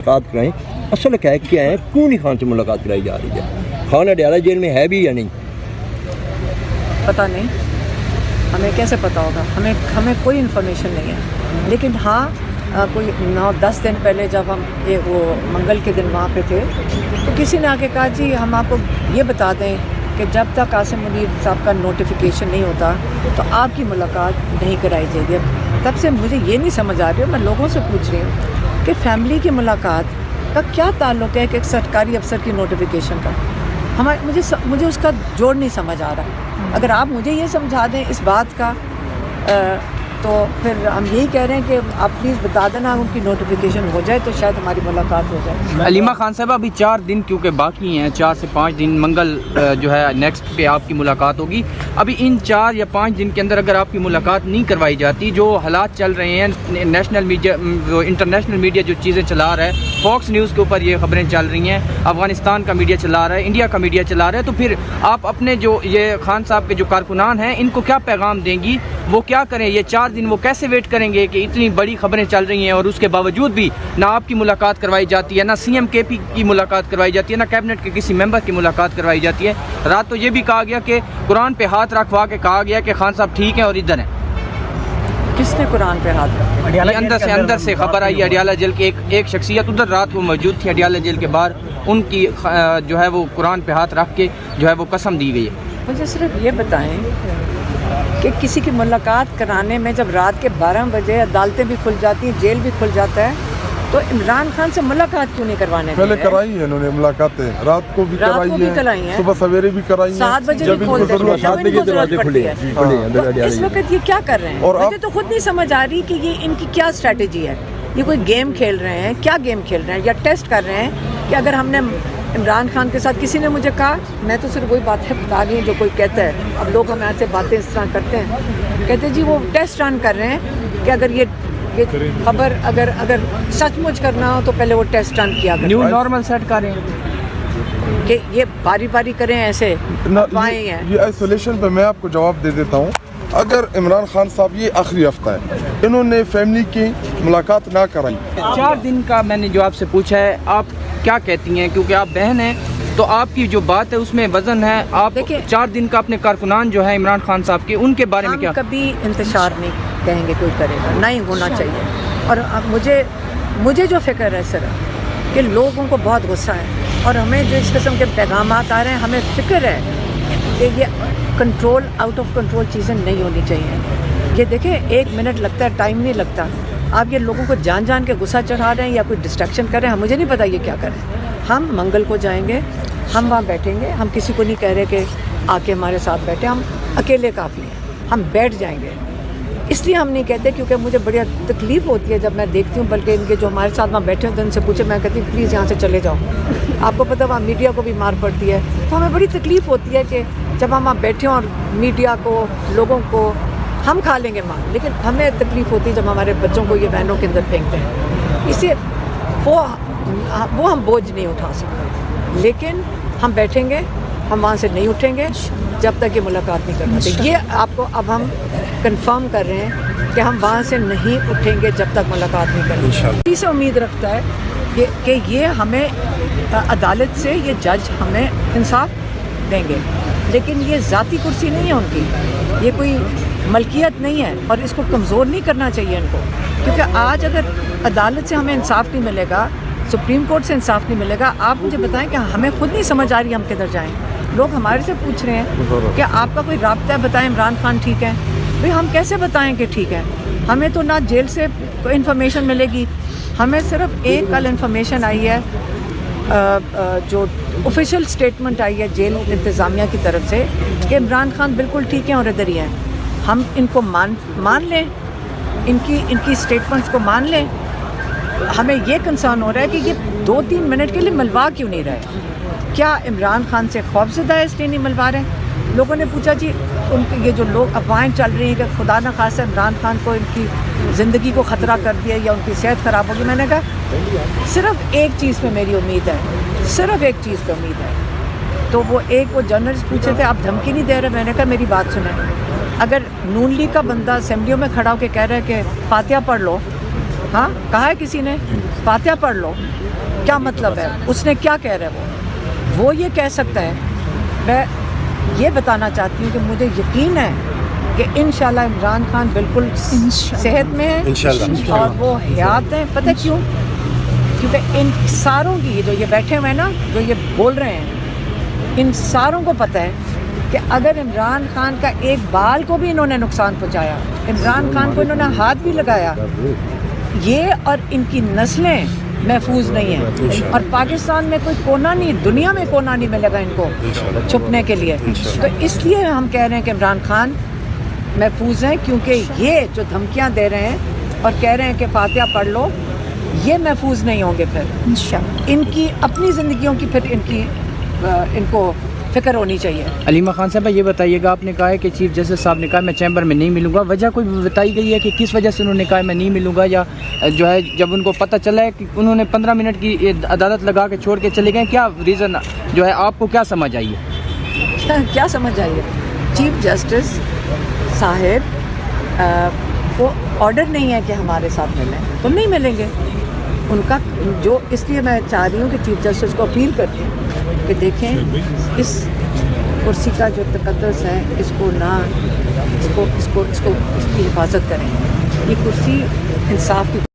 मुलाकात कराएं, असल हक़ाइक़ क्या है, कौन खान से मुलाकात कराई जा रही है, खान अडयाला जेल में है भी या नहीं? पता नहीं, हमें कैसे पता होगा, हमें कोई इन्फॉर्मेशन नहीं है। लेकिन हाँ, कोई 9-10 दिन पहले जब हम वो मंगल के दिन वहाँ पे थे तो किसी ने आके कहा जी हम आपको ये बता दें कि जब तक आसिम मुनीर साहब का नोटिफिकेशन नहीं होता तो आपकी मुलाकात नहीं कराई जाएगी। तब से मुझे ये नहीं समझ आ रही है, मैं लोगों से पूछ रही हूँ कि फैमिली की मुलाकात का क्या ताल्लुक़ है कि एक सरकारी अफसर की नोटिफिकेशन का। मुझे उसका जोड़ नहीं समझ आ रहा। अगर आप मुझे ये समझा दें इस बात का तो फिर हम यही कह रहे हैं कि आप प्लीज़ बता देना, उनकी नोटिफिकेशन हो जाए तो शायद हमारी मुलाकात हो जाए। अलीमा खान साहब, अभी 4 दिन क्योंकि बाकी हैं, 4 से 5 दिन, मंगल जो है नेक्स्ट पे आपकी मुलाकात होगी। अभी इन 4 या 5 दिन के अंदर अगर आपकी मुलाकात नहीं करवाई जाती, जो हालात चल रहे हैं, नेशनल मीडिया, इंटरनेशनल मीडिया जो चीज़ें चला रहा है, फॉक्स न्यूज़ के ऊपर ये खबरें चल रही हैं, अफगानिस्तान का मीडिया चला रहा है, इंडिया का मीडिया चला रहा है, तो फिर आप अपने जो ये खान साहब के जो कारकुनान हैं इनको क्या पैगाम देंगी? वो क्या करें? ये 4 दिन वो कैसे वेट करेंगे कि इतनी बड़ी खबरें चल रही हैं और उसके बावजूद भी ना आपकी मुलाकात करवाई जाती है, ना CM KP की मुलाकात करवाई जाती है, ना कैबिनेट के किसी मेंबर की मुलाकात करवाई जाती है। रात तो ये भी कहा गया कि कुरान पे हाथ रखवा के कहा गया कि खान साहब ठीक हैं और इधर हैं। किसने कुरान पे हाथ रखा? अंदर से खबर आई, अडयाला जेल की एक शख्सियत उधर रात को मौजूद थी अडयाला जेल के बाहर, उनकी जो है वो कुरान पे हाथ रख के जो है वो कसम दी गई है। मुझे सिर्फ ये बताएं कि किसी की मुलाकात कराने में जब रात के 12 बजे अदालतें भी खुल जाती हैं, जेल भी खुल जाता है, तो इमरान खान से मुलाकात क्यों नहीं करवाने? पहले कराई है इन्होंने मुलाकातें, रात को भी कराई है, सुबह सवेरे भी कराई है, 7 बजे भी खोलते हैं, इस वक्त ये क्या कर रहे हैं? और मुझे तो खुद नहीं समझ आ रही कि ये इनकी क्या स्ट्रेटेजी है। ये कोई गेम खेल रहे हैं, क्या गेम खेल रहे हैं, या टेस्ट कर रहे हैं कि अगर हमने इमरान खान के साथ, किसी ने मुझे कहा, मैं तो सिर्फ वही बात है बता रही हूँ जो कोई कहता है, अब लोग हमें ऐसे बातें इस तरह करते हैं, कहते हैं जी वो टेस्ट रन कर रहे हैं कि अगर ये खबर अगर सचमुच करना हो तो पहले वो टेस्ट रन किया करें, न्यू नॉर्मल सेट करें कि ये बारी बारी करें ऐसे अफवाहें हैं। ये आइसोलेशन पे मैं आपको जवाब दे देता हूँ। अगर इमरान खान साहब ये आखिरी हफ्ता है, इन्होंने फैमिली की मुलाकात ना कराई, 4 दिन का मैंने जो आपसे पूछा है, आप क्या कहती हैं? क्योंकि आप बहन हैं तो आपकी जो बात है उसमें वजन है। आप 4 दिन का अपने कारकुनान जो है इमरान खान साहब के, उनके बारे में क्या? कभी इंतशार नहीं कहेंगे कोई करेगा, नहीं होना चाहिए। और मुझे जो फ़िक्र है सिर्फ कि लोगों को बहुत गुस्सा है और हमें जो इस किस्म के पैगाम आ रहे हैं, हमें फ़िक्र है कि ये कंट्रोल, आउट ऑफ कंट्रोल चीज़ें नहीं होनी चाहिए। ये देखें, 1 मिनट लगता है, टाइम नहीं लगता। आप ये लोगों को जान के गुस्सा चढ़ा रहे हैं या कोई डिस्ट्रैक्शन कर रहे हैं, मुझे नहीं पता ये क्या कर रहे हैं। हम मंगल को जाएंगे, हम वहाँ बैठेंगे, हम किसी को नहीं कह रहे कि आके हमारे साथ बैठे, हम अकेले काफ़ी हैं, हम बैठ जाएंगे। इसलिए हम नहीं कहते क्योंकि मुझे बड़ी तकलीफ़ होती है जब मैं देखती हूँ, बल्कि इनके जो हमारे साथ वहाँ बैठे होते हैं उनसे पूछे, मैं कहती हूँ प्लीज़ यहाँ से चले जाओ। आपको पता वहाँ मीडिया को भी मार पड़ती है, तो हमें बड़ी तकलीफ़ होती है कि जब हम वहाँ बैठे हों और मीडिया को, लोगों को, हम खा लेंगे मार, लेकिन हमें तकलीफ़ होती है जब हमारे बच्चों को ये वैनों के अंदर फेंकते हैं। इसलिए वो हम बोझ नहीं उठा सकते, लेकिन हम बैठेंगे, हम वहाँ से नहीं उठेंगे जब तक ये मुलाकात नहीं करना चाहिए। ये आपको अब हम कंफर्म कर रहे हैं कि हम वहाँ से नहीं उठेंगे जब तक मुलाकात नहीं करेंगे। इसी से उम्मीद रखता है कि ये हमें अदालत से, ये जज हमें इंसाफ देंगे, लेकिन ये ज़ाती कुर्सी नहीं है उनकी, ये कोई मलकियत नहीं है और इसको कमज़ोर नहीं करना चाहिए इनको। क्योंकि आज अगर अदालत से हमें इंसाफ नहीं मिलेगा, सुप्रीम कोर्ट से इंसाफ नहीं मिलेगा, आप मुझे बताएं कि हमें खुद नहीं समझ आ रही हम किधर जाएं। लोग हमारे से पूछ रहे हैं कि आपका कोई राब्ता है, बताएं इमरान खान ठीक है। भाई हम कैसे बताएं कि ठीक है? हमें तो ना जेल से कोई इन्फॉर्मेशन मिलेगी, हमें सिर्फ एक कल इन्फॉर्मेशन आई है, जो ऑफिशियल स्टेटमेंट आई है जेल इंतज़ामिया की तरफ से कि इमरान खान बिल्कुल ठीक हैं और इधर ही हैं। हम इनको मान लें, इनकी स्टेटमेंट्स को मान लें। हमें ये कंसर्न हो रहा है कि ये 2-3 मिनट के लिए मिलवा क्यों नहीं रहे? क्या इमरान खान से खौफज़दा है इसलिए नहीं मिलवा रहे? लोगों ने पूछा जी, उनके ये जो लोग अफवाहें चल रही हैं कि खुदा न खासा इमरान खान को इनकी ज़िंदगी को ख़तरा कर दिया या उनकी सेहत ख़राब होगी। मैंने कहा सिर्फ एक चीज़ पे मेरी उम्मीद है, सिर्फ एक चीज़ पे उम्मीद है। तो वो जर्नलिस्ट पूछे थे आप धमकी नहीं दे रहे? मैंने कहा मेरी बात सुने, अगर नून लीग का बंदा असेंबलियों में खड़ा होकर कह रहा है कि फातिहा पढ़ लो हाँ, कहा है किसी ने फातिहा पढ़ लो, क्या मतलब है, उसने क्या कह रहा है वो ये कह सकता है। मैं ये बताना चाहती हूँ कि मुझे यकीन है कि इंशाल्लाह इमरान खान बिल्कुल सेहत में है इंशाल्लाह। और वो हयात हैं। पता है क्यों? क्योंकि इन सारों की जो ये बैठे हुए हैं ना, जो ये बोल रहे हैं, इन सारों को पता है कि अगर इमरान खान का एक बाल को भी इन्होंने नुकसान पहुंचाया, इमरान खान को इन्होंने हाथ भी लगाया, ये और इनकी नस्लें महफूज नहीं है। और पाकिस्तान में कोई कोना नहीं, दुनिया में कोना नहीं मिलेगा इनको छुपने के लिए। तो इसलिए हम कह रहे हैं कि इमरान खान महफूज हैं, क्योंकि ये जो धमकियां दे रहे हैं और कह रहे हैं कि फातिहा पढ़ लो, ये महफूज नहीं होंगे फिर। इनकी अपनी ज़िंदगियों की फिर इनको फिक्र होनी चाहिए। अलीमा खान साहब ये बताइएगा, आपने कहा है कि चीफ जस्टिस साहब ने कहा मैं चैम्बर में नहीं मिलूंगा, वजह कोई बताई गई है कि किस वजह से उन्होंने कहा मैं नहीं मिलूंगा, या जो है जब उनको पता चला है कि उन्होंने 15 मिनट की अदालत लगा के छोड़ के चले गए, क्या रीज़न जो है आपको क्या समझ आई है? क्या समझ आई है? चीफ जस्टिस साहिब को ऑर्डर नहीं है कि हमारे साथ मिलें, तो नहीं मिलेंगे। उनका जो, इसलिए मैं चाह रही हूँ कि चीफ जस्टिस को अपील करती हूँ कि देखें इस कुर्सी का जो तकद्दुस है, इसको ना इसकी हिफाजत करें। ये कुर्सी इंसाफ की